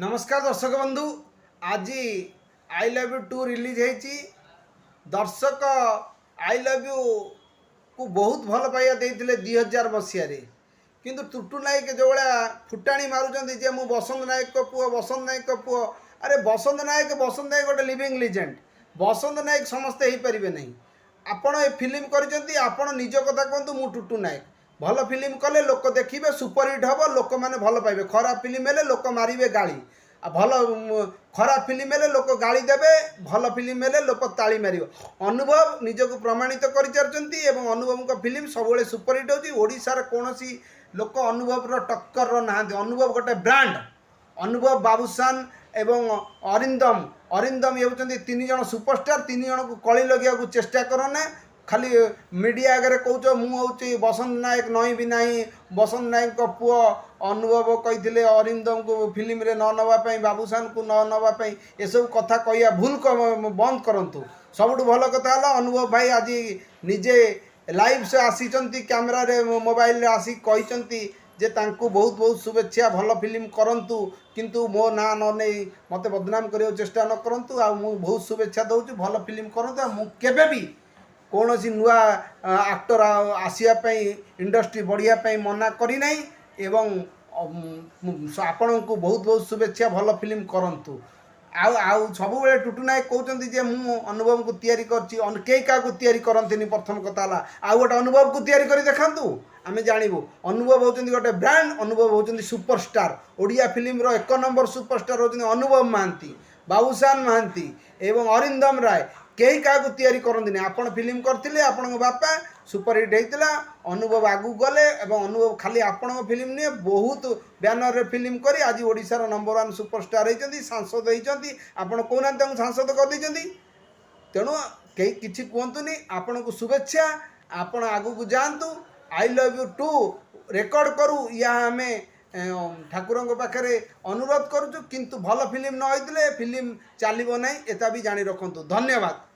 नमस्कार दर्शक बंधु। आज आई लव यू 2 रिलीज होती। दर्शक आई लव यू को बहुत भल पाइबा देते 2000 मसीह किंतु टुटू नायक जो भाया फुटाणी मारुंच जे मु बसंत नायक पुओ बसंत नायक पुओ। अरे बसंत नायक गोटे लिविंग लिजेंड। बसंत नायक समस्ते हो पारे नहीं। आपण ए फिल्म कर निज कथा कहतु मु टुटू नायक भल फिल्म कले लोक देखिए सुपरहिट हम लोक मैंने भल पाइबे। खराब फिल्म हेले लोक मारे गाड़ी भल खराब फिल्म हेले लोक गाड़ी देवे भल फिल्म हेले लोक ताली मार। अनुभव निजक प्रमाणित कर अनुभव फिल्म सब सुपरहिट होशार कौन लोक अनुभव टक्कर ना। अनुभव गोटे ब्रांड। अनुभव बाबूसान एवं अरिंदम अरिंदम ये होती 3 जन सुपरस्टार। 3 जन को कली लगे चेष्टा करना खाली मीडिया आगे कौच मुझे बसंत नायक नई भी ना। बसंत नायक पुओ अनुभव कही अरिंदम को फिल्म रे न नवाई बाबूसान को न नवाई ये सब कथा कह भूल बंद करंतु। सबुठ भल कथा अनुभव भाई आज निजे लाइव से आसी कैमेरा रे मोबाइल रे आसी कही जे तांको बहुत बहुत शुभेच्छा भल फिल्म करंतु किंतु मो ना न नहीं मत बदनाम करने चेष्टा न करंतु। आ मु बहुत शुभेच्छा दूँ भल फिल्म करंतु। मु केबे भी कौन नुआ एक्टर आसवाई इंडस्ट्री बढ़िया मना करना एवं आपण को बहुत बहुत शुभेच्छा भल फिल्म करंतु। आउ सब टुटू नायक कहते जे मु अनुभव को तैयारी कई क्या करती। प्रथम कथा आउ गोटे अनुभव को तैयारी कर देखु आमे जानबू। अनुभव होती गोटे ब्रांड। अनुभव होती सुपरस्टार। ओडिया फिल्म रो 1 नंबर सुपरस्टार होती अनुभव महांती बाबूसान महांती एवं अरिंदम राय। कई क्या तैयारी करती आपण फिल्म करते आपण बापा सुपरहिट होता। अनुभव आगू गले एवं अनुभव खाली आपण फिल्म नुहे बहुत बैनर रे फिल्म करी आज ओडिशार नंबर 1 सुपरस्टार होती सांसद होती। आपण कहना सांसद कर देती तेणु कई किसी कहतुनि। आपण को शुभेच्छा। आपण आगू को जातु। आई लव यू 2 रेकर्ड करू या आम ठाकुर पाखे अनुरोध करुचु किंतु भल फिल्म न होते फिल्म चलो ना एता भी जानी रखु। धन्यवाद।